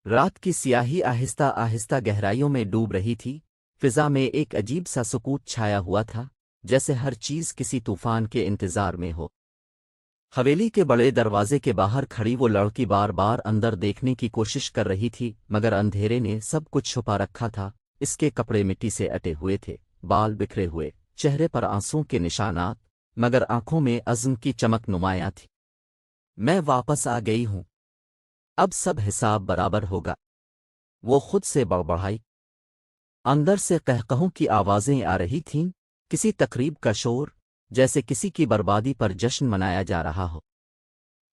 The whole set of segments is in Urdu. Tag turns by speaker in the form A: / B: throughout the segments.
A: رات کی سیاہی آہستہ آہستہ گہرائیوں میں ڈوب رہی تھی۔ فضا میں ایک عجیب سا سکوت چھایا ہوا تھا، جیسے ہر چیز کسی طوفان کے انتظار میں ہو۔ حویلی کے بڑے دروازے کے باہر کھڑی وہ لڑکی بار بار اندر دیکھنے کی کوشش کر رہی تھی، مگر اندھیرے نے سب کچھ چھپا رکھا تھا۔ اس کے کپڑے مٹی سے اٹے ہوئے تھے، بال بکھرے ہوئے، چہرے پر آنسوں کے نشانات، مگر آنکھوں میں عزم کی چمک نمایاں تھی۔ میں واپس آ گئی ہوں، اب سب حساب برابر ہوگا، وہ خود سے بڑبڑائی۔ اندر سے قہقہوں کی آوازیں آ رہی تھیں، کسی تقریب کا شور، جیسے کسی کی بربادی پر جشن منایا جا رہا ہو۔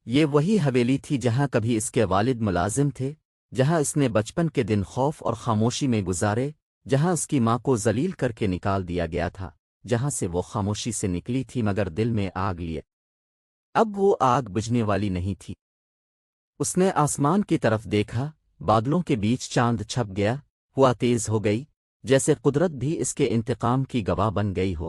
A: یہ وہی حویلی تھی جہاں کبھی اس کے والد ملازم تھے، جہاں اس نے بچپن کے دن خوف اور خاموشی میں گزارے، جہاں اس کی ماں کو ذلیل کر کے نکال دیا گیا تھا، جہاں سے وہ خاموشی سے نکلی تھی مگر دل میں آگ لیے۔ اب وہ آگ بجھنے والی نہیں تھی۔ اس نے آسمان کی طرف دیکھا، بادلوں کے بیچ چاند چھپ گیا، ہوا تیز ہو گئی، جیسے قدرت بھی اس کے انتقام کی گواہ بن گئی ہو۔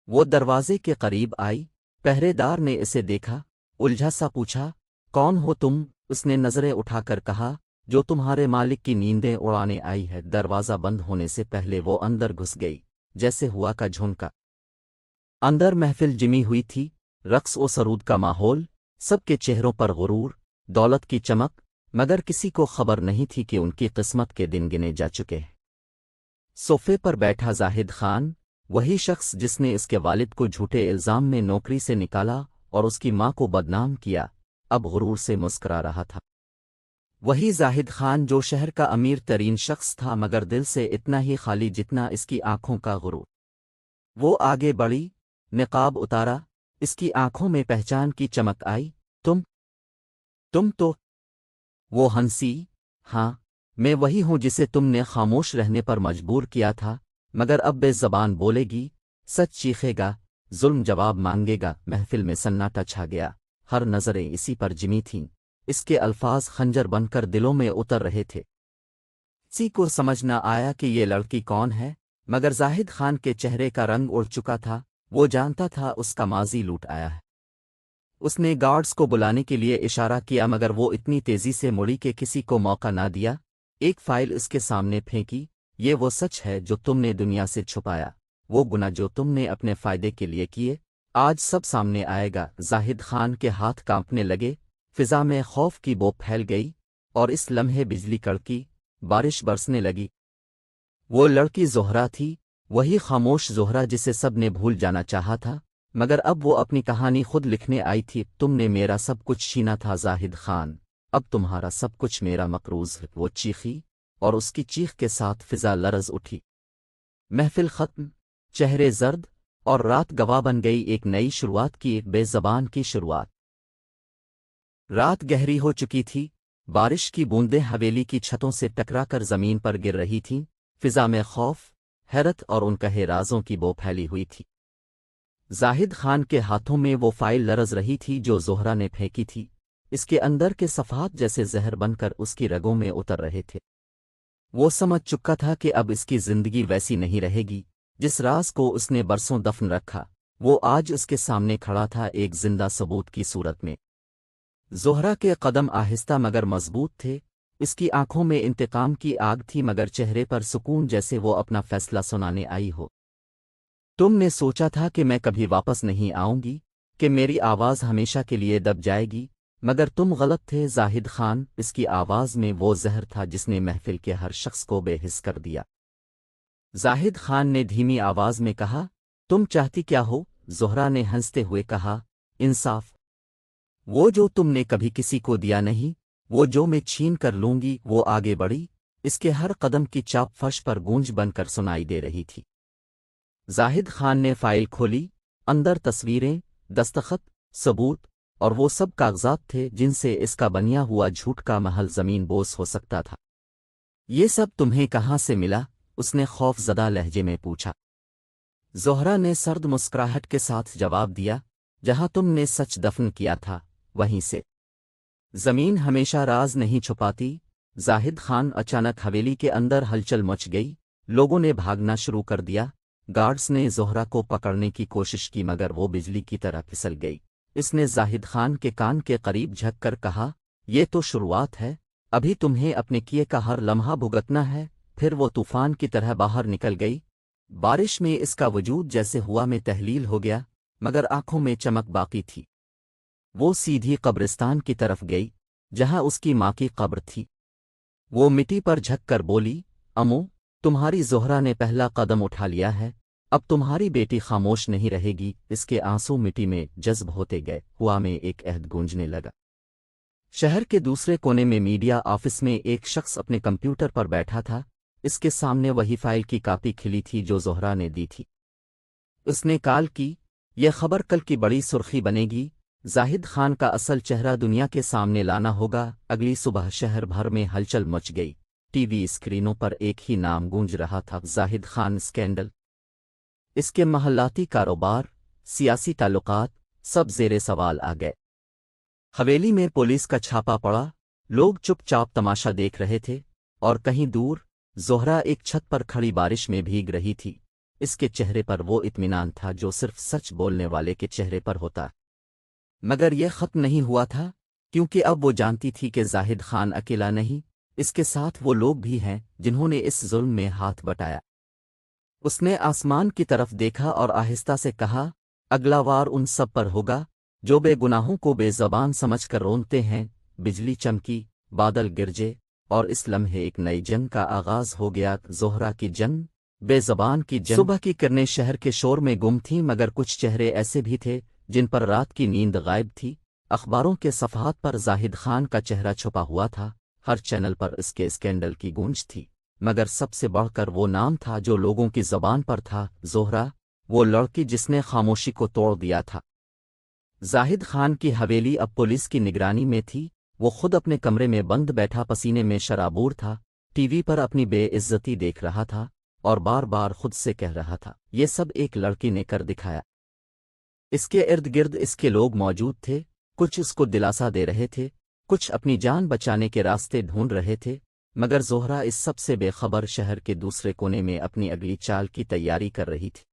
A: وہ دروازے کے قریب آئی، پہرے دار نے اسے دیکھا، الجھا سا پوچھا، کون ہو تم؟ اس نے نظریں اٹھا کر کہا، جو تمہارے مالک کی نیندیں اڑانے آئی ہے۔ دروازہ بند ہونے سے پہلے وہ اندر گھس گئی، جیسے ہوا کا جھونکا۔ اندر محفل جمی ہوئی تھی، رقص و سرود کا ماحول، سب کے چہروں پر غرور، دولت کی چمک، مگر کسی کو خبر نہیں تھی کہ ان کی قسمت کے دن گنے جا چکے ہیں۔ صوفے پر بیٹھا زاہد خان، وہی شخص جس نے اس کے والد کو جھوٹے الزام میں نوکری سے نکالا اور اس کی ماں کو بدنام کیا، اب غرور سے مسکرا رہا تھا۔ وہی زاہد خان جو شہر کا امیر ترین شخص تھا مگر دل سے اتنا ہی خالی جتنا اس کی آنکھوں کا غرور۔ وہ آگے بڑھی، نقاب اتارا، اس کی آنکھوں میں پہچان کی چمک آئی۔ تم تو… وہ ہنسی، ہاں، میں وہی ہوں جسے تم نے خاموش رہنے پر مجبور کیا تھا، مگر اب بے زبان بولے گی، سچ چیخے گا، ظلم جواب مانگے گا۔ محفل میں سناٹا چھا گیا، ہر نظریں اسی پر جمی تھیں، اس کے الفاظ خنجر بن کر دلوں میں اتر رہے تھے۔ کسی کو سمجھ نہ آیا کہ یہ لڑکی کون ہے، مگر زاہد خان کے چہرے کا رنگ اڑ چکا تھا، وہ جانتا تھا اس کا ماضی لوٹ آیا ہے۔ اس نے گارڈز کو بلانے کے لیے اشارہ کیا مگر وہ اتنی تیزی سے مڑی کہ کسی کو موقع نہ دیا۔ ایک فائل اس کے سامنے پھینکی، یہ وہ سچ ہے جو تم نے دنیا سے چھپایا، وہ گناہ جو تم نے اپنے فائدے کے لیے کیے، آج سب سامنے آئے گا۔ زاہد خان کے ہاتھ کانپنے لگے، فضا میں خوف کی بو پھیل گئی، اور اس لمحے بجلی کڑکی، بارش برسنے لگی۔ وہ لڑکی زہرا تھی، وہی خاموش زہرا جسے سب نے بھول جانا چاہا تھا، مگر اب وہ اپنی کہانی خود لکھنے آئی تھی۔ تم نے میرا سب کچھ چھینا تھا زاہد خان، اب تمہارا سب کچھ میرا مقروض ہے۔ وہ چیخی، اور اس کی چیخ کے ساتھ فضا لرز اٹھی۔ محفل ختم، چہرے زرد، اور رات گواہ بن گئی ایک نئی شروعات کی، ایک بے زبان کی شروعات۔ رات گہری ہو چکی تھی، بارش کی بوندیں حویلی کی چھتوں سے ٹکرا کر زمین پر گر رہی تھیں، فضا میں خوف، حیرت اور ان کہے رازوں کی بو پھیلی ہوئی تھی۔ زاہد خان کے ہاتھوں میں وہ فائل لرز رہی تھی جو زہرا نے پھینکی تھی، اس کے اندر کے صفحات جیسے زہر بن کر اس کی رگوں میں اتر رہے تھے۔ وہ سمجھ چکا تھا کہ اب اس کی زندگی ویسی نہیں رہے گی، جس راز کو اس نے برسوں دفن رکھا، وہ آج اس کے سامنے کھڑا تھا ایک زندہ ثبوت کی صورت میں۔ زہرا کے قدم آہستہ مگر مضبوط تھے، اس کی آنکھوں میں انتقام کی آگ تھی مگر چہرے پر سکون، جیسے وہ اپنا فیصلہ سنانے آئی ہو۔ تم نے سوچا تھا کہ میں کبھی واپس نہیں آؤں گی، کہ میری آواز ہمیشہ کے لیے دب جائے گی، مگر تم غلط تھے زاہد خان۔ اس کی آواز میں وہ زہر تھا جس نے محفل کے ہر شخص کو بے حس کر دیا۔ زاہد خان نے دھیمی آواز میں کہا، تم چاہتی کیا ہو؟ زہرا نے ہنستے ہوئے کہا، انصاف، وہ جو تم نے کبھی کسی کو دیا نہیں، وہ جو میں چھین کر لوں گی۔ وہ آگے بڑھی، اس کے ہر قدم کی چاپ فرش پر گونج بن کر سنائی دے رہی تھی۔ زاہد خان نے فائل کھولی، اندر تصویریں، دستخط، ثبوت، اور وہ سب کاغذات تھے جن سے اس کا بنیا ہوا جھوٹ کا محل زمین بوس ہو سکتا تھا۔ یہ سب تمہیں کہاں سے ملا؟ اس نے خوف زدہ لہجے میں پوچھا۔ زہرا نے سرد مسکراہٹ کے ساتھ جواب دیا، جہاں تم نے سچ دفن کیا تھا، وہیں سے۔ زمین ہمیشہ راز نہیں چھپاتی۔ زاہد خان اچانک حویلی کے اندر ہلچل مچ گئی، لوگوں نے بھاگنا شروع کر دیا، گارڈز نے زہرا کو پکڑنے کی کوشش کی مگر وہ بجلی کی طرح پھسل گئی۔ اس نے زاہد خان کے کان کے قریب جھک کر کہا، یہ تو شروعات ہے، ابھی تمہیں اپنے کیے کا ہر لمحہ بھگتنا ہے۔ پھر وہ طوفان کی طرح باہر نکل گئی۔ بارش میں اس کا وجود جیسے ہوا میں تحلیل ہو گیا، مگر آنکھوں میں چمک باقی تھی۔ وہ سیدھی قبرستان کی طرف گئی جہاں اس کی ماں کی قبر تھی۔ وہ مٹی پر جھک کر بولی، امو، تمہاری زہرا نے پہلا قدم اٹھا لیا ہے، اب تمہاری بیٹی خاموش نہیں رہے گی۔ اس کے آنسو مٹی میں جذب ہوتے گئے، ہوا میں ایک عہد گونجنے لگا۔ شہر کے دوسرے کونے میں میڈیا آفس میں ایک شخص اپنے کمپیوٹر پر بیٹھا تھا۔ اس کے سامنے وہی فائل کی کاپی کھلی تھی جو زہرا نے دی تھی۔ اس نے کال کی، یہ خبر کل کی بڑی سرخی بنے گی۔ زاہد خان کا اصل چہرہ دنیا کے سامنے لانا ہوگا۔ اگلی صبح شہر بھر میں ہلچل مچ گئی۔ ٹی وی اسکرینوں پر ایک ہی نام گونج رہا تھا، زاہد خان اسکینڈل۔ اس کے محلاتی کاروبار، سیاسی تعلقات، سب زیر سوال آ گئے۔ حویلی میں پولیس کا چھاپا پڑا، لوگ چپ چاپ تماشا دیکھ رہے تھے، اور کہیں دور زہرا ایک چھت پر کھڑی بارش میں بھیگ رہی تھی۔ اس کے چہرے پر وہ اطمینان تھا جو صرف سچ بولنے والے کے چہرے پر ہوتا۔ مگر یہ ختم نہیں ہوا تھا، کیونکہ اب وہ جانتی تھی کہ زاہد خان اکیلا نہیں، اس کے ساتھ وہ لوگ بھی ہیں جنہوں نے اس ظلم میں ہاتھ بٹایا۔ اس نے آسمان کی طرف دیکھا اور آہستہ سے کہا، اگلا وار ان سب پر ہوگا جو بے گناہوں کو بے زبان سمجھ کر رونتے ہیں۔ بجلی چمکی، بادل گرجے، اور اس لمحے ایک نئی جنگ کا آغاز ہو گیا۔ زہرا کی جنگ، بے زبان کی جنگ۔ صبح کی کرنیں شہر کے شور میں گم تھیں، مگر کچھ چہرے ایسے بھی تھے جن پر رات کی نیند غائب تھی۔ اخباروں کے صفحات پر زاہد خان کا چہرہ چھپا ہوا تھا، ہر چینل پر اس کے اسکینڈل کی گونج تھی، مگر سب سے بڑھ کر وہ نام تھا جو لوگوں کی زبان پر تھا، زہرا، وہ لڑکی جس نے خاموشی کو توڑ دیا تھا۔ زاہد خان کی حویلی اب پولیس کی نگرانی میں تھی۔ وہ خود اپنے کمرے میں بند بیٹھا پسینے میں شرابور تھا، ٹی وی پر اپنی بے عزتی دیکھ رہا تھا، اور بار بار خود سے کہہ رہا تھا، یہ سب ایک لڑکی نے کر دکھایا۔ اس کے ارد گرد اس کے لوگ موجود تھے، کچھ اس کو دلاسا دے رہے تھے، کچھ اپنی جان بچانے کے راستے ڈھونڈ رہے تھے، مگر زہرا اس سب سے بے خبر شہر کے دوسرے کونے میں اپنی اگلی چال کی تیاری کر رہی تھی۔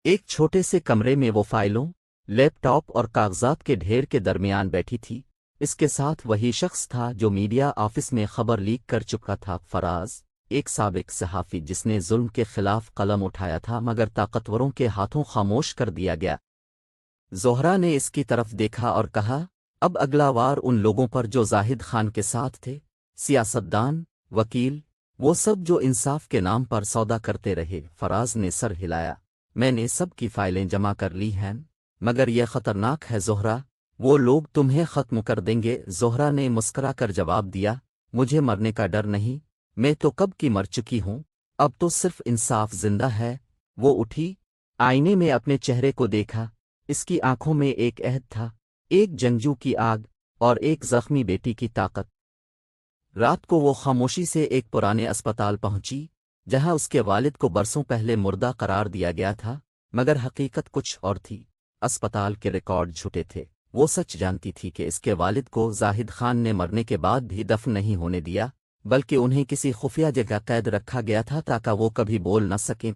A: ایک چھوٹے سے کمرے میں وہ فائلوں، لیپ ٹاپ اور کاغذات کے ڈھیر کے درمیان بیٹھی تھی۔ اس کے ساتھ وہی شخص تھا جو میڈیا آفس میں خبر لیک کر چکا تھا، فراز، ایک سابق صحافی جس نے ظلم کے خلاف قلم اٹھایا تھا مگر طاقتوروں کے ہاتھوں خاموش کر دیا گیا۔ زہرا نے اس کی طرف دیکھا اور کہا، اب اگلا وار ان لوگوں پر جو زاہد خان کے ساتھ تھے، سیاستدان، وکیل، وہ سب جو انصاف کے نام پر سودا کرتے رہے۔ فراز نے سر ہلایا، میں نے سب کی فائلیں جمع کر لی ہیں، مگر یہ خطرناک ہے زہرا، وہ لوگ تمہیں ختم کر دیں گے۔ زہرا نے مسکرا کر جواب دیا، مجھے مرنے کا ڈر نہیں، میں تو کب کی مر چکی ہوں، اب تو صرف انصاف زندہ ہے۔ وہ اٹھی، آئینے میں اپنے چہرے کو دیکھا، اس کی آنکھوں میں ایک عہد تھا، ایک جنگجو کی آگ، اور ایک زخمی بیٹی کی طاقت۔ رات کو وہ خاموشی سے ایک پرانے اسپتال پہنچی جہاں اس کے والد کو برسوں پہلے مردہ قرار دیا گیا تھا، مگر حقیقت کچھ اور تھی۔ اسپتال کے ریکارڈ جھوٹے تھے۔ وہ سچ جانتی تھی کہ اس کے والد کو زاہد خان نے مرنے کے بعد بھی دفن نہیں ہونے دیا، بلکہ انہیں کسی خفیہ جگہ قید رکھا گیا تھا تاکہ وہ کبھی بول نہ سکیں۔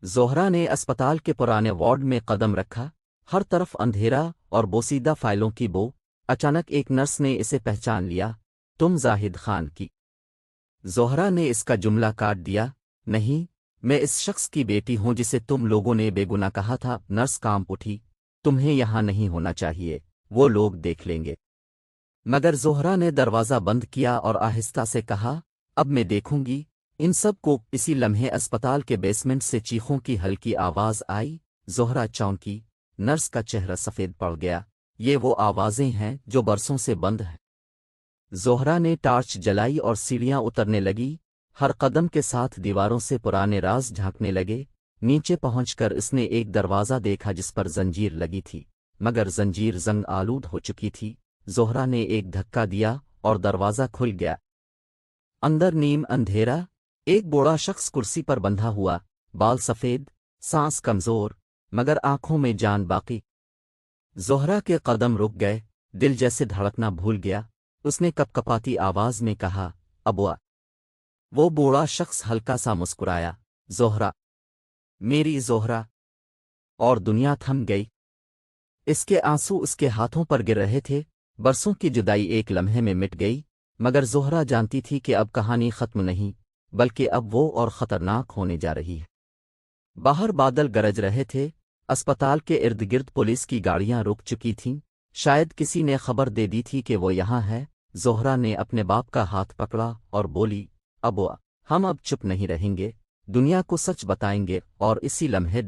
A: زہرا نے اسپتال کے پرانے وارڈ میں قدم رکھا، ہر طرف اندھیرا اور بوسیدہ فائلوں کی بو۔ اچانک ایک نرس نے اسے پہچان لیا، تم زاہد خان کی؟ زہرا نے اس کا جملہ کاٹ دیا، نہیں، میں اس شخص کی بیٹی ہوں جسے تم لوگوں نے بے گناہ کہا تھا۔ نرس کانپ اٹھی، تمہیں یہاں نہیں ہونا چاہیے، وہ لوگ دیکھ لیں گے۔ مگر زہرا نے دروازہ بند کیا اور آہستہ سے کہا، اب میں دیکھوں گی ان سب کو۔ اسی لمحے اسپتال کے بیسمنٹ سے چیخوں کی ہلکی آواز آئی۔ زہرا چونکی، نرس کا چہرہ سفید پڑ گیا، یہ وہ آوازیں ہیں جو برسوں سے بند ہیں۔ زہرا نے ٹارچ جلائی اور سیڑھیاں اترنے لگی، ہر قدم کے ساتھ دیواروں سے پرانے راز جھانکنے لگے۔ نیچے پہنچ کر اس نے ایک دروازہ دیکھا جس پر زنجیر لگی تھی، مگر زنجیر زنگ آلود ہو چکی تھی۔ زہرا نے ایک دھکا دیا اور دروازہ کھل گیا۔ اندر نیم اندھیرا، ایک بوڑھا شخص کرسی پر بندھا ہوا، بال سفید، سانس کمزور، مگر آنکھوں میں جان باقی۔ زہرا کے قدم رک گئے، دل جیسے دھڑکنا بھول گیا۔ اس نے کپکپاتی آواز میں کہا، ابوا۔ وہ بوڑھا شخص ہلکا سا مسکرایا، زہرا، میری زہرا، اور دنیا تھم گئی۔ اس کے آنسو اس کے ہاتھوں پر گر رہے تھے، برسوں کی جدائی ایک لمحے میں مٹ گئی، مگر زہرا جانتی تھی کہ اب کہانی ختم نہیں، بلکہ اب وہ اور خطرناک ہونے جا رہی ہے۔ باہر بادل گرج رہے تھے، اسپتال کے ارد گرد پولیس کی گاڑیاں رک چکی تھیں، شاید کسی نے خبر دے دی تھی کہ وہ یہاں ہے۔ زہرا نے اپنے باپ کا ہاتھ پکڑا اور بولی، ابو، ہم اب چپ نہیں رہیں گے، دنیا کو سچ بتائیں گے۔ اور اسی لمحے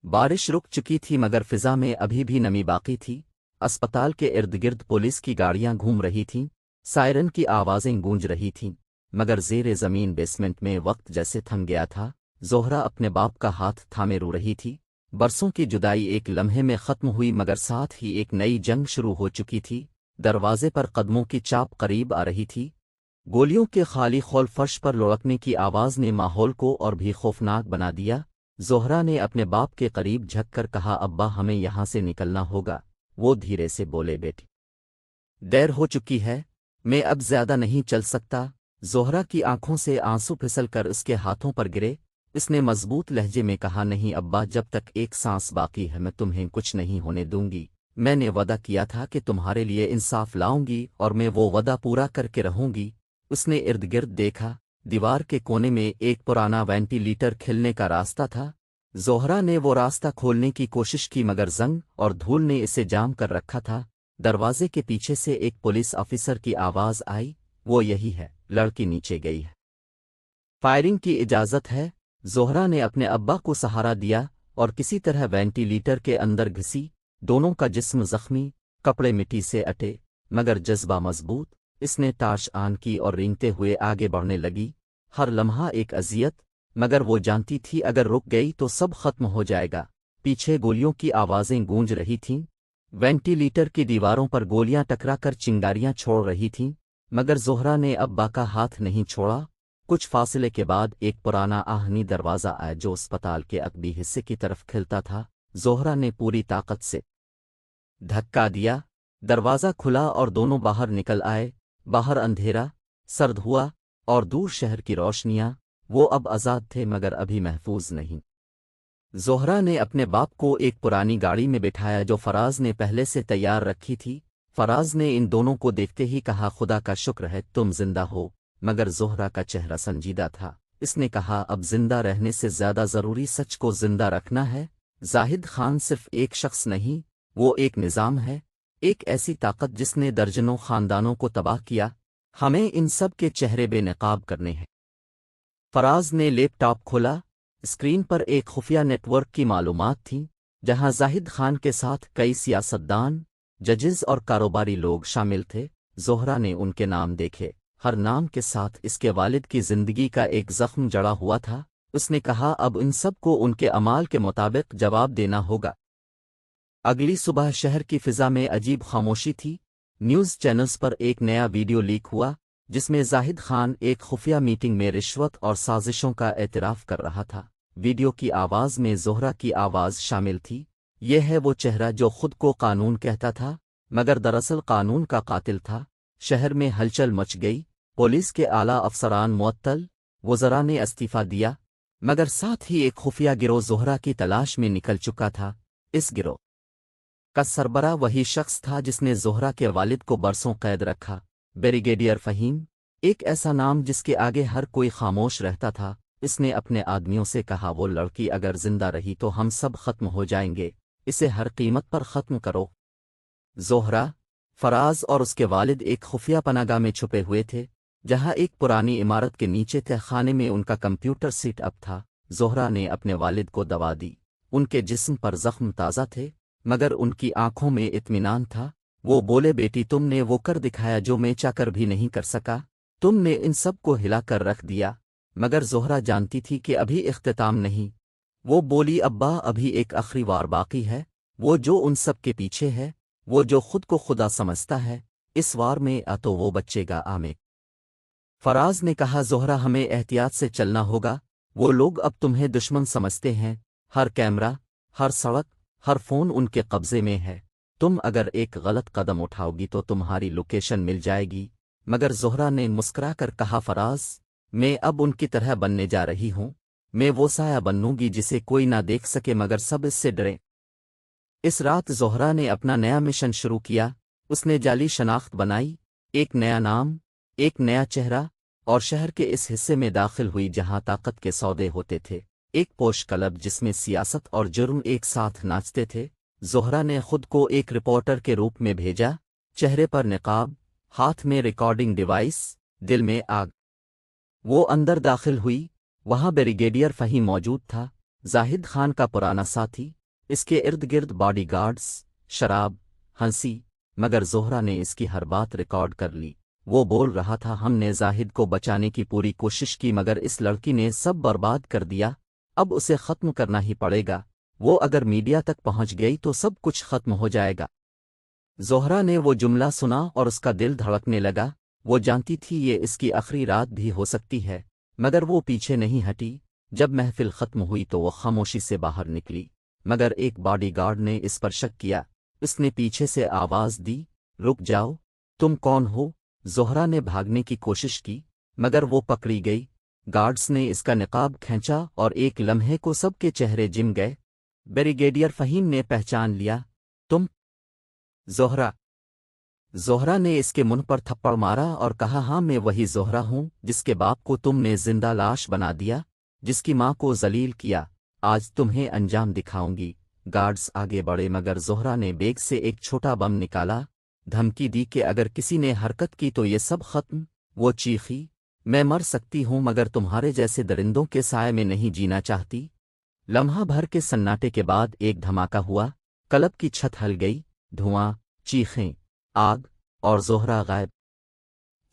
A: بارش رک چکی تھی مگر فضا میں ابھی بھی نمی باقی تھی۔ اسپتال کے ارد گرد پولیس کی گاڑیاں گھوم رہی تھیں، سائرن کی آوازیں گونج رہی تھیں، مگر زیر زمین بیسمنٹ میں وقت جیسے تھم گیا تھا۔ زہرا اپنے باپ کا ہاتھ تھامے رو رہی تھی۔ برسوں کی جدائی ایک لمحے میں ختم ہوئی مگر ساتھ ہی ایک نئی جنگ شروع ہو چکی تھی۔ دروازے پر قدموں کی چاپ قریب آ رہی تھی، گولیوں کے خالی خول فرش پر لڑکنے کی آواز نے ماحول کو اور بھی خوفناک بنا دیا۔ زہرا نے اپنے باپ کے قریب جھک کر کہا، ابا ہمیں یہاں سے نکلنا ہوگا۔ وہ دھیرے سے بولے، بیٹی دیر ہو چکی ہے، میں اب زیادہ نہیں چل سکتا۔ زہرا کی آنکھوں سے آنسو پھسل کر اس کے ہاتھوں پر گرے۔ اس نے مضبوط لہجے میں کہا، نہیں ابا، جب تک ایک سانس باقی ہے میں تمہیں کچھ نہیں ہونے دوں گی۔ میں نے وعدہ کیا تھا کہ تمہارے لیے انصاف لاؤں گی اور میں وہ وعدہ پورا کر کے رہوں گی۔ اس نے ارد گرد دیکھا، دیوار کے کونے میں ایک پرانا وینٹی لیٹر کھلنے کا راستہ تھا۔ زہرا نے وہ راستہ کھولنے کی کوشش کی مگر زنگ اور دھول نے اسے جام کر رکھا تھا۔ دروازے کے پیچھے سے ایک پولیس آفیسر کی آواز آئی، وہ یہی ہے، لڑکی نیچے گئی ہے، فائرنگ کی اجازت ہے۔ زہرا نے اپنے ابا کو سہارا دیا اور کسی طرح وینٹی لیٹر کے اندر گھسی۔ دونوں کا جسم زخمی، کپڑے مٹی سے اٹے، مگر جذبہ مضبوط۔ اس نے ٹارچ آن کی اور رینگتے ہوئے آگے بڑھنے لگی، ہر لمحہ ایک اذیت، مگر وہ جانتی تھی اگر رک گئی تو سب ختم ہو جائے گا۔ پیچھے گولیوں کی آوازیں گونج رہی تھیں، وینٹی لیٹر کی دیواروں پر گولیاں ٹکرا کر چنگاریاں چھوڑ رہی تھیں، مگر زہرا نے ابا کا ہاتھ نہیں چھوڑا۔ کچھ فاصلے کے بعد ایک پرانا آہنی دروازہ آیا جو اسپتال کے عقبی حصے کی طرف کھلتا تھا۔ زہرا نے پوری طاقت سے دھکا دیا، دروازہ کھلا اور دونوں باہر نکل آئے۔ باہر اندھیرا سرد ہوا اور دور شہر کی روشنیاں۔ وہ اب آزاد تھے مگر ابھی محفوظ نہیں۔ زہرا نے اپنے باپ کو ایک پرانی گاڑی میں بٹھایا جو فراز نے پہلے سے تیار رکھی تھی۔ فراز نے ان دونوں کو دیکھتے ہی کہا، خدا کا شکر ہے تم زندہ ہو، مگر زہرا کا چہرہ سنجیدہ تھا۔ اس نے کہا، اب زندہ رہنے سے زیادہ ضروری سچ کو زندہ رکھنا ہے۔ زاہد خان صرف ایک شخص نہیں، وہ ایک نظام ہے، ایک ایسی طاقت جس نے درجنوں خاندانوں کو تباہ کیا۔ ہمیں ان سب کے چہرے بے نقاب کرنے ہیں۔ فراز نے لیپ ٹاپ کھولا، اسکرین پر ایک خفیہ نیٹ ورک کی معلومات تھیں، جہاں زاہد خان کے ساتھ کئی سیاستدان، ججز اور کاروباری لوگ شامل تھے۔ زہرا نے ان کے نام دیکھے، ہر نام کے ساتھ اس کے والد کی زندگی کا ایک زخم جڑا ہوا تھا۔ اس نے کہا، اب ان سب کو ان کے اعمال کے مطابق جواب دینا ہوگا۔ اگلی صبح شہر کی فضا میں عجیب خاموشی تھی۔ نیوز چینلز پر ایک نیا ویڈیو لیک ہوا جس میں زاہد خان ایک خفیہ میٹنگ میں رشوت اور سازشوں کا اعتراف کر رہا تھا۔ ویڈیو کی آواز میں زہرا کی آواز شامل تھی، یہ ہے وہ چہرہ جو خود کو قانون کہتا تھا مگر دراصل قانون کا قاتل تھا۔ شہر میں ہلچل مچ گئی، پولیس کے اعلیٰ افسران معطل، وزراء نے استعفیٰ دیا، مگر ساتھ ہی ایک خفیہ گروہ زہرا کی تلاش میں نکل چکا تھا۔ اس گروہ کا سربراہ وہی شخص تھا جس نے زہرا کے والد کو برسوں قید رکھا، بریگیڈیئر فہیم، ایک ایسا نام جس کے آگے ہر کوئی خاموش رہتا تھا۔ اس نے اپنے آدمیوں سے کہا، وہ لڑکی اگر زندہ رہی تو ہم سب ختم ہو جائیں گے، اسے ہر قیمت پر ختم کرو۔ زہرا، فراز اور اس کے والد ایک خفیہ پناگاہ میں چھپے ہوئے تھے، جہاں ایک پرانی عمارت کے نیچے تہ خانے میں ان کا کمپیوٹر سیٹ اپ تھا۔ زہرا نے اپنے والد کو دوا دی، ان کے جسم پر زخم تازہ تھے مگر ان کی آنکھوں میں اطمینان تھا۔ وہ بولے، بیٹی تم نے وہ کر دکھایا جو میں چاہ کر بھی نہیں کر سکا، تم نے ان سب کو ہلا کر رکھ دیا۔ مگر زہرا جانتی تھی کہ ابھی اختتام نہیں۔ وہ بولی، ابا ابھی ایک آخری وار باقی ہے، وہ جو ان سب کے پیچھے ہے، وہ جو خود کو خدا سمجھتا ہے، اس وار میں تو وہ بچے گا آمے۔ فراز نے کہا، زہرا ہمیں احتیاط سے چلنا ہوگا، وہ لوگ اب تمہیں دشمن سمجھتے ہیں، ہر کیمرہ، ہر سڑک، ہر فون ان کے قبضے میں ہے، تم اگر ایک غلط قدم اٹھاؤ گی تو تمہاری لوکیشن مل جائے گی۔ مگر زہرا نے مسکرا کر کہا، فراز، میں اب ان کی طرح بننے جا رہی ہوں، میں وہ سایہ بنوں گی جسے کوئی نہ دیکھ سکے مگر سب اس سے ڈریں۔ اس رات زہرا نے اپنا نیا مشن شروع کیا۔ اس نے جعلی شناخت بنائی، ایک نیا نام، ایک نیا چہرہ، اور شہر کے اس حصے میں داخل ہوئی جہاں طاقت کے سودے ہوتے تھے، ایک پوش کلب جس میں سیاست اور جرم ایک ساتھ ناچتے تھے۔ زہرا نے خود کو ایک رپورٹر کے روپ میں بھیجا، چہرے پر نقاب، ہاتھ میں ریکارڈنگ ڈیوائس، دل میں آگ۔ وہ اندر داخل ہوئی، وہاں بریگیڈیئر فہیم موجود تھا، زاہد خان کا پرانا ساتھی، اس کے ارد گرد باڈی گارڈز، شراب، ہنسی، مگر زہرا نے اس کی ہر بات ریکارڈ کر لی۔ وہ بول رہا تھا، ہم نے زاہد کو بچانے کی پوری کوشش کی مگر اس لڑکی نے سب برباد کر دیا، اب اسے ختم کرنا ہی پڑے گا، وہ اگر میڈیا تک پہنچ گئی تو سب کچھ ختم ہو جائے گا۔ زہرا نے وہ جملہ سنا اور اس کا دل دھڑکنے لگا، وہ جانتی تھی یہ اس کی آخری رات بھی ہو سکتی ہے، مگر وہ پیچھے نہیں ہٹی۔ جب محفل ختم ہوئی تو وہ خاموشی سے باہر نکلی، مگر ایک باڈی گارڈ نے اس پر شک کیا، اس نے پیچھے سے آواز دی، رک جاؤ، تم کون ہو؟ زہرا نے بھاگنے کی کوشش کی، مگر وہ پکڑی گئی۔ گارڈز نے اس کا نقاب کھینچا اور ایک لمحے کو سب کے چہرے جم گئے۔ بریگیڈیئر فہیم نے پہچان لیا، تم زہرا؟ زہرا نے اس کے منہ پر تھپڑ مارا اور کہا، ہاں میں وہی زہرا ہوں جس کے باپ کو تم نے زندہ لاش بنا دیا، جس کی ماں کو ذلیل کیا، آج تمہیں انجام دکھاؤں گی۔ گارڈز آگے بڑھے مگر زہرا نے بیگ سے ایک چھوٹا بم نکالا، دھمکی دی کہ اگر کسی نے حرکت کی تو یہ سب ختم۔ وہ چیخی، میں مر سکتی ہوں مگر تمہارے جیسے درندوں کے سائے میں نہیں جینا چاہتی۔ لمحہ بھر کے سناٹے کے بعد ایک دھماکہ ہوا، کلب کی چھت ہل گئی، دھواں، چیخیں، آگ، اور زہرا غائب۔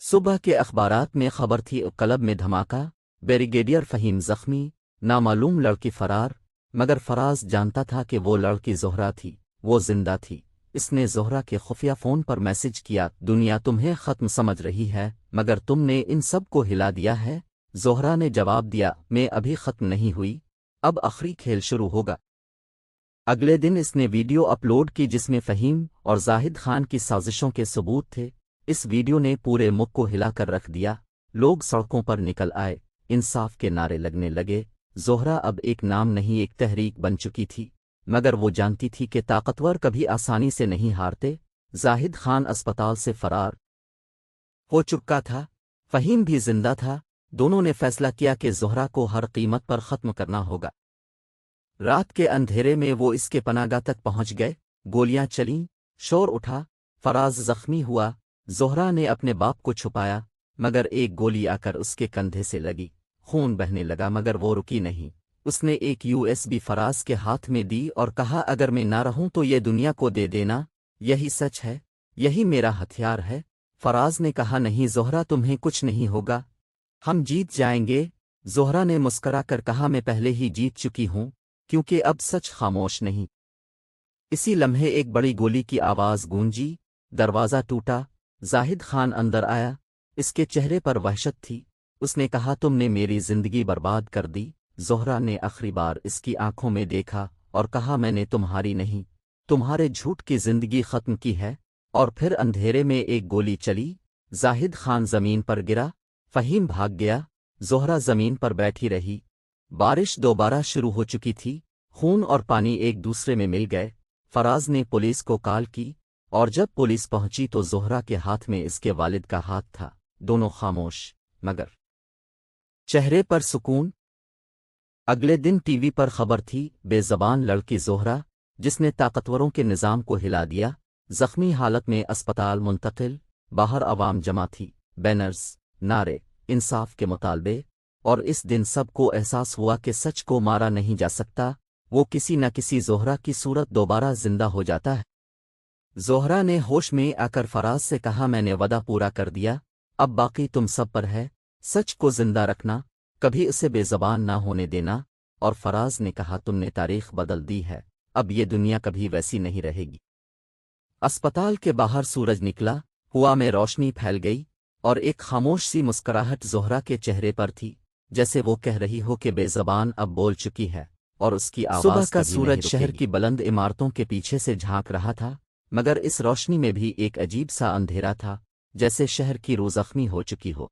A: صبح کے اخبارات میں خبر تھی، کلب میں دھماکہ، بریگیڈیئر فہیم زخمی، نامعلوم لڑکی فرار، مگر فراز جانتا تھا کہ وہ لڑکی زہرا تھی، وہ زندہ تھی۔ اس نے زہرا کے خفیہ فون پر میسج کیا، دنیا تمہیں ختم سمجھ رہی ہے مگر تم نے ان سب کو ہلا دیا ہے۔ زہرا نے جواب دیا، میں ابھی ختم نہیں ہوئی، اب آخری کھیل شروع ہوگا۔ اگلے دن اس نے ویڈیو اپلوڈ کی جس میں فہیم اور زاہد خان کی سازشوں کے ثبوت تھے۔ اس ویڈیو نے پورے ملک کو ہلا کر رکھ دیا، لوگ سڑکوں پر نکل آئے، انصاف کے نعرے لگنے لگے۔ زہرا اب ایک نام نہیں ایک تحریک بن چکی تھی، مگر وہ جانتی تھی کہ طاقتور کبھی آسانی سے نہیں ہارتے۔ زاہد خان اسپتال سے فرار ہو چکا تھا، فہیم بھی زندہ تھا، دونوں نے فیصلہ کیا کہ زہرا کو ہر قیمت پر ختم کرنا ہوگا۔ رات کے اندھیرے میں وہ اس کے پناہ گاہ تک پہنچ گئے، گولیاں چلیں، شور اٹھا، فراز زخمی ہوا۔ زہرا نے اپنے باپ کو چھپایا، مگر ایک گولی آ کر اس کے کندھے سے لگی، خون بہنے لگا مگر وہ رکی نہیں۔ اس نے ایک USB فراز کے ہاتھ میں دی اور کہا، اگر میں نہ رہوں تو یہ دنیا کو دے دینا، یہی سچ ہے، یہی میرا ہتھیار ہے۔ فراز نے کہا، نہیں زہرا تمہیں کچھ نہیں ہوگا، ہم جیت جائیں گے۔ زہرا نے مسکرا کر کہا، میں پہلے ہی جیت چکی ہوں، کیونکہ اب سچ خاموش نہیں۔ اسی لمحے ایک بڑی گولی کی آواز گونجی، دروازہ ٹوٹا، زاہد خان اندر آیا، اس کے چہرے پر وحشت تھی۔ اس نے کہا، تم نے میری زندگی برباد کر دی۔ زہرا نے آخری بار اس کی آنکھوں میں دیکھا اور کہا، میں نے تمہاری نہیں، تمہارے جھوٹ کی زندگی ختم کی ہے۔ اور پھر اندھیرے میں ایک گولی چلی، زاہد خان زمین پر گرا، فہیم بھاگ گیا، زہرا زمین پر بیٹھی رہی۔ بارش دوبارہ شروع ہو چکی تھی، خون اور پانی ایک دوسرے میں مل گئے۔ فراز نے پولیس کو کال کی، اور جب پولیس پہنچی تو زہرا کے ہاتھ میں اس کے والد کا ہاتھ تھا، دونوں خاموش، مگر چہرے پر سکون۔ اگلے دن ٹی وی پر خبر تھی، بے زبان لڑکی زہرا، جس نے طاقتوروں کے نظام کو ہلا دیا، زخمی حالت میں اسپتال منتقل۔ باہر عوام جمع تھی، بینرز، نعرے، انصاف کے مطالبے، اور اس دن سب کو احساس ہوا کہ سچ کو مارا نہیں جا سکتا، وہ کسی نہ کسی زہرا کی صورت دوبارہ زندہ ہو جاتا ہے۔ زہرا نے ہوش میں آ کر فراز سے کہا، میں نے وعدہ پورا کر دیا، اب باقی تم سب پر ہے، سچ کو زندہ رکھنا، کبھی اسے بے زبان نہ ہونے دینا۔ اور فراز نے کہا، تم نے تاریخ بدل دی ہے، اب یہ دنیا کبھی ویسی نہیں رہے گی۔ اسپتال کے باہر سورج نکلا، ہوا میں روشنی پھیل گئی، اور ایک خاموش سی مسکراہٹ زہرا کے چہرے پر تھی، جیسے وہ کہہ رہی ہو کہ بے زبان اب بول چکی ہے، اور اس کی آواز صبح کا سورج شہر کی بلند عمارتوں کے پیچھے سے جھانک رہا تھا، مگر اس روشنی میں بھی ایک عجیب سا اندھیرا تھا، جیسے شہر کی روح زخمی ہو چکی ہو۔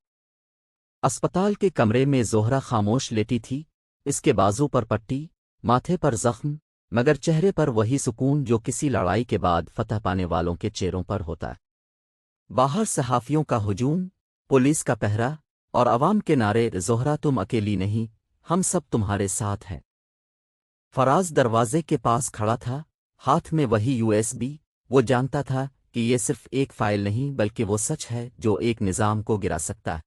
A: اسپتال کے کمرے میں زہرا خاموش لیٹی تھی، اس کے بازو پر پٹی، ماتھے پر زخم، مگر چہرے پر وہی سکون جو کسی لڑائی کے بعد فتح پانے والوں کے چہروں پر ہوتا ہے۔ باہر صحافیوں کا ہجوم، پولیس کا پہرا اور عوام کے نعرے، زہرا تم اکیلی نہیں، ہم سب تمہارے ساتھ ہیں۔ فراز دروازے کے پاس کھڑا تھا، ہاتھ میں وہی USB۔ وہ جانتا تھا کہ یہ صرف ایک فائل نہیں بلکہ وہ سچ ہے جو ایک نظام کو گرا سکتا ہے۔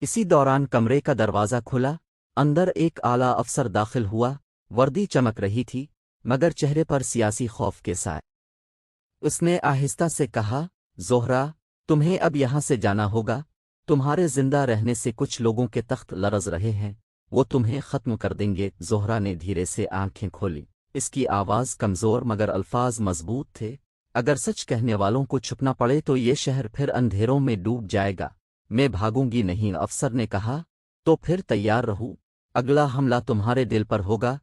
A: اسی دوران کمرے کا دروازہ کھلا، اندر ایک اعلیٰ افسر داخل ہوا، وردی چمک رہی تھی مگر چہرے پر سیاسی خوف کے سائے۔ اس نے آہستہ سے کہا، زہرا، تمہیں اب یہاں سے جانا ہوگا، تمہارے زندہ رہنے سے کچھ لوگوں کے تخت لرز رہے ہیں، وہ تمہیں ختم کر دیں گے۔ زہرا نے دھیرے سے آنکھیں کھولی، اس کی آواز کمزور مگر الفاظ مضبوط تھے۔ اگر سچ کہنے والوں کو چھپنا پڑے تو یہ شہر پھر اندھیروں میں ڈوب جائے گا۔ میں بھاگوں گی نہیں، افسر نے کہا، تو پھر تیار رہو، اگلا حملہ تمہارے دل پر ہوگا،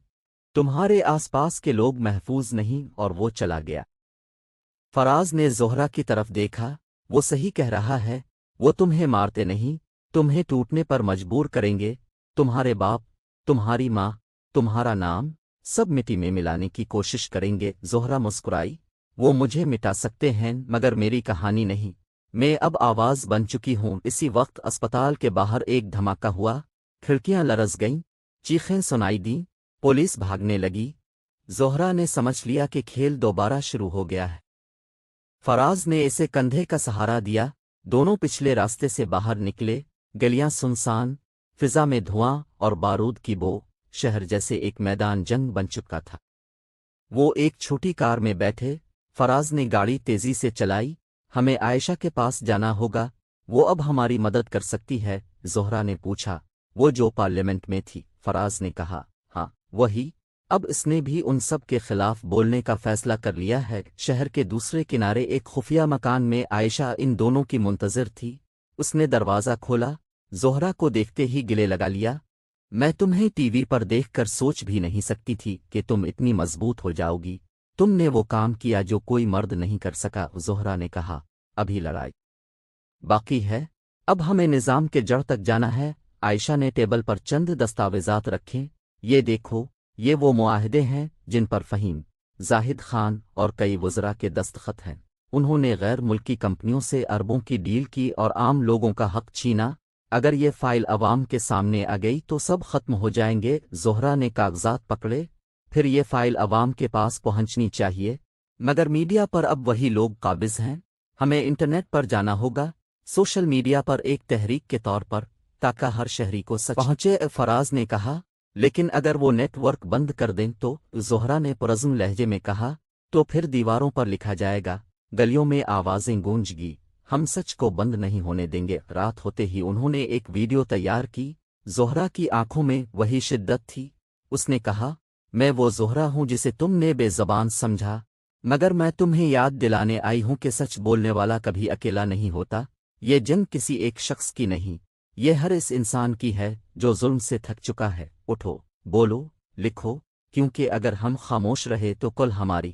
A: تمہارے آس پاس کے لوگ محفوظ نہیں۔ اور وہ چلا گیا۔ فراز نے زہرا کی طرف دیکھا، وہ صحیح کہہ رہا ہے، وہ تمہیں مارتے نہیں، تمہیں ٹوٹنے پر مجبور کریں گے، تمہارے باپ، تمہاری ماں، تمہارا نام، سب مٹی میں ملانے کی کوشش کریں گے۔ زہرا مسکرائی، وہ مجھے مٹا سکتے ہیں مگر میری کہانی نہیں، میں اب آواز بن چکی ہوں۔ اسی وقت اسپتال کے باہر ایک دھماکہ ہوا، کھڑکیاں لرز گئیں، چیخیں سنائی دیں، پولیس بھاگنے لگی۔ زہرا نے سمجھ لیا کہ کھیل دوبارہ شروع ہو گیا ہے۔ فراز نے اسے کندھے کا سہارا دیا، دونوں پچھلے راستے سے باہر نکلے، گلیاں سنسان، فضا میں دھواں اور بارود کی بو، شہر جیسے ایک میدان جنگ بن چکا تھا۔ وہ ایک چھوٹی کار میں بیٹھے، فراز نے گاڑی تیزی سے چلائی، ہمیں عائشہ کے پاس جانا ہوگا، وہ اب ہماری مدد کر سکتی ہے؟ زہرا نے پوچھا، وہ جو پارلیمنٹ میں تھی؟ فراز نے کہا، ہاں وہی، اب اس نے بھی ان سب کے خلاف بولنے کا فیصلہ کر لیا ہے۔ شہر کے دوسرے کنارے ایک خفیہ مکان میں عائشہ ان دونوں کی منتظر تھی۔ اس نے دروازہ کھولا، زہرا کو دیکھتے ہی گلے لگا لیا، میں تمہیں ٹی وی پر دیکھ کر سوچ بھی نہیں سکتی تھی کہ تم اتنی مضبوط ہو جاؤ گی، تم نے وہ کام کیا جو کوئی مرد نہیں کر سکا۔ زہرا نے کہا، ابھی لڑائی باقی ہے، اب ہمیں نظام کے جڑ تک جانا ہے۔ عائشہ نے ٹیبل پر چند دستاویزات رکھے، یہ دیکھو، یہ وہ معاہدے ہیں جن پر فہیم، زاہد خان اور کئی وزراء کے دستخط ہیں۔ انہوں نے غیر ملکی کمپنیوں سے اربوں کی ڈیل کی اور عام لوگوں کا حق چھینا۔ اگر یہ فائل عوام کے سامنے آ گئی تو سب ختم ہو جائیں گے۔ زہرا نے کاغذات پکڑے، پھر یہ فائل عوام کے پاس پہنچنی چاہیے، مگر میڈیا پر اب وہی لوگ قابض ہیں، ہمیں انٹرنیٹ پر جانا ہوگا، سوشل میڈیا پر ایک تحریک کے طور پر، تاکہ ہر شہری کو سچ پہنچے۔ فراز نے کہا، لیکن اگر وہ نیٹ ورک بند کر دیں تو؟ زہرا نے پرزم لہجے میں کہا، تو پھر دیواروں پر لکھا جائے گا، گلیوں میں آوازیں گونج گی، ہم سچ کو بند نہیں ہونے دیں گے۔ رات ہوتے ہی انہوں نے ایک ویڈیو تیار کی، زہرا کی آنکھوں میں وہی شدت تھی۔ اس نے کہا، میں وہ زہرا ہوں جسے تم نے بے زبان سمجھا، مگر میں تمہیں یاد دلانے آئی ہوں کہ سچ بولنے والا کبھی اکیلا نہیں ہوتا۔ یہ جنگ کسی ایک شخص کی نہیں، یہ ہر اس انسان کی ہے جو ظلم سے تھک چکا ہے۔ اٹھو، بولو، لکھو، کیونکہ اگر ہم خاموش رہے تو کل ہماری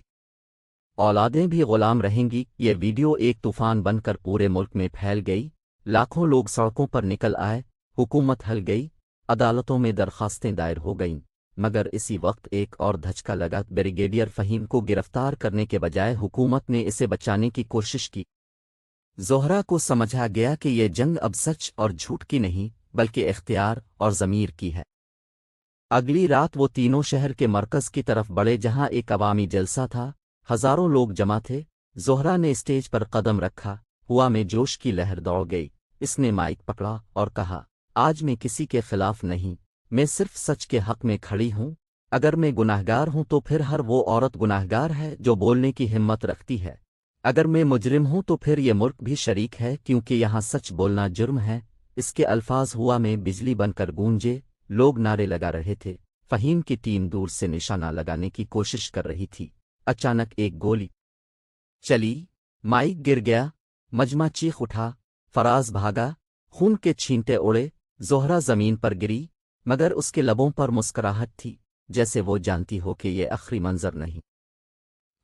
A: اولادیں بھی غلام رہیں گی۔ یہ ویڈیو ایک طوفان بن کر پورے ملک میں پھیل گئی، لاکھوں لوگ سڑکوں پر نکل آئے، حکومت ہل گئی، عدالتوں میں درخواستیں دائر ہو گئیں، مگر اسی وقت ایک اور دھچکا لگا۔ بریگیڈیئر فہیم کو گرفتار کرنے کے بجائے حکومت نے اسے بچانے کی کوشش کی۔ زہرا کو سمجھا گیا کہ یہ جنگ اب سچ اور جھوٹ کی نہیں بلکہ اختیار اور ضمیر کی ہے۔ اگلی رات وہ تینوں شہر کے مرکز کی طرف بڑھے جہاں ایک عوامی جلسہ تھا، ہزاروں لوگ جمع تھے۔ زہرا نے اسٹیج پر قدم رکھا، ہوا میں جوش کی لہر دوڑ گئی۔ اس نے مائک پکڑا اور کہا، آج میں کسی کے خلاف نہیں، میں صرف سچ کے حق میں کھڑی ہوں۔ اگر میں گناہگار ہوں تو پھر ہر وہ عورت گناہگار ہے جو بولنے کی ہمت رکھتی ہے، اگر میں مجرم ہوں تو پھر یہ ملک بھی شریک ہے کیونکہ یہاں سچ بولنا جرم ہے۔ اس کے الفاظ ہوا میں بجلی بن کر گونجے، لوگ نعرے لگا رہے تھے۔ فہیم کی ٹیم دور سے نشانہ لگانے کی کوشش کر رہی تھی۔ اچانک ایک گولی چلی، مائک گر گیا، مجمع چیخ اٹھا، فراز بھاگا، خون کے چھینٹے اڑے، زہرا زمین پر گری، مگر اس کے لبوں پر مسکراہٹ تھی، جیسے وہ جانتی ہو کہ یہ آخری منظر نہیں۔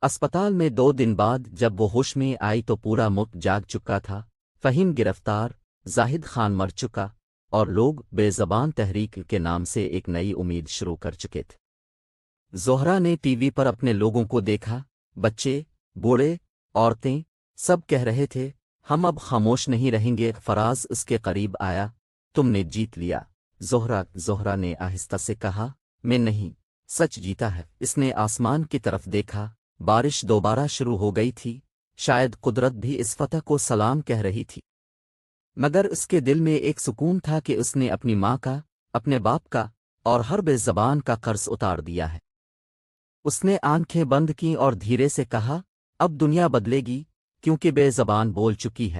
A: اسپتال میں 2 دن بعد جب وہ ہوش میں آئی تو پورا ملک جاگ چکا تھا۔ فہیم گرفتار، زاہد خان مر چکا، اور لوگ بے زبان تحریک کے نام سے ایک نئی امید شروع کر چکے تھے۔ زہرا نے ٹی وی پر اپنے لوگوں کو دیکھا، بچے، بوڑھے، عورتیں، سب کہہ رہے تھے ہم اب خاموش نہیں رہیں گے۔ فراز اس کے قریب آیا، تم نے جیت لیا زہرا نے آہستہ سے کہا، میں نہیں، سچ جیتا ہے۔ اس نے آسمان کی طرف دیکھا، بارش دوبارہ شروع ہو گئی تھی، شاید قدرت بھی اس فتح کو سلام کہہ رہی تھی، مگر اس کے دل میں ایک سکون تھا کہ اس نے اپنی ماں کا، اپنے باپ کا اور ہر بے زبان کا قرض اتار دیا ہے۔ اس نے آنکھیں بند کیں اور دھیرے سے کہا، اب دنیا بدلے گی، کیونکہ بے زبان بول چکی ہے۔